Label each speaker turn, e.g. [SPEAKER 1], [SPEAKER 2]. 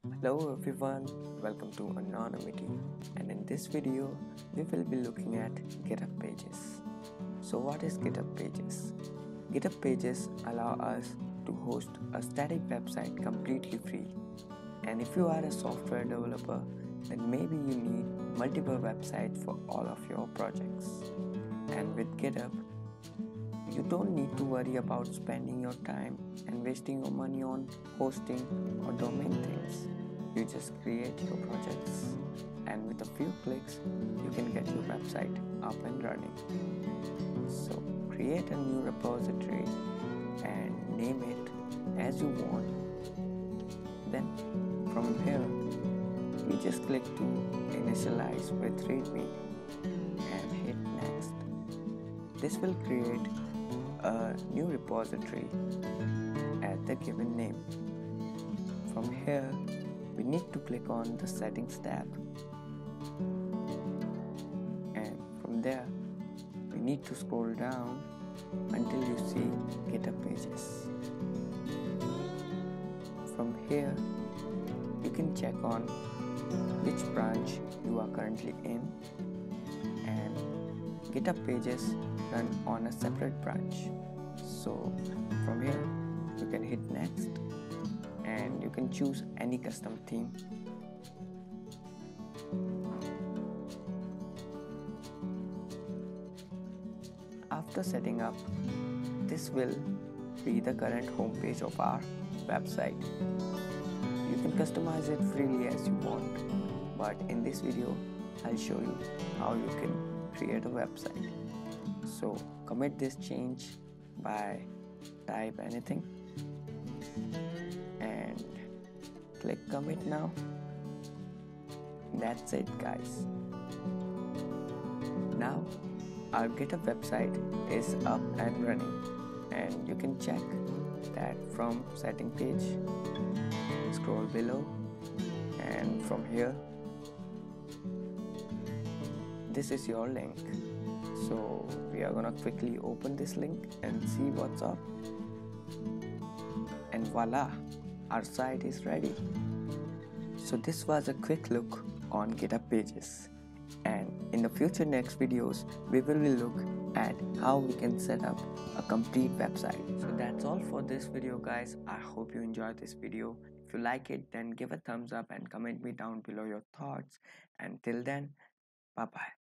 [SPEAKER 1] Hello everyone, welcome to Anonymity, and in this video we will be looking at GitHub Pages. So what is GitHub Pages? GitHub Pages allow us to host a static website completely free. And if you are a software developer, then maybe you need multiple websites for all of your projects. And with GitHub, you don't need to worry about spending your time and wasting your money on hosting or domain things. You just create your projects, and with a few clicks, you can get your website up and running. So, create a new repository and name it as you want. Then, from here, you just click to initialize with README and hit next. This will create a new repository at the given name. From here, we need to click on the settings tab, and from there we need to scroll down until you see GitHub Pages. From here you can check on which branch you are currently in, and GitHub Pages run on a separate branch. So from here you can hit next and you can choose any custom theme. After setting up, this will be the current homepage of our website. You can customize it freely as you want, but in this video I'll show you how you can create a website. So commit this change by type anything and click commit now. That's it guys. Now our GitHub website is up and running, and you can check that from setting page. Scroll below, and from here this is your link. So we are gonna quickly open this link and see what's up, and voila, our site is ready. So this was a quick look on GitHub Pages, and in the future next videos we will look at how we can set up a complete website. So that's all for this video guys. I hope you enjoyed this video. If you like it, then give a thumbs up and comment me down below your thoughts, and till then, bye bye.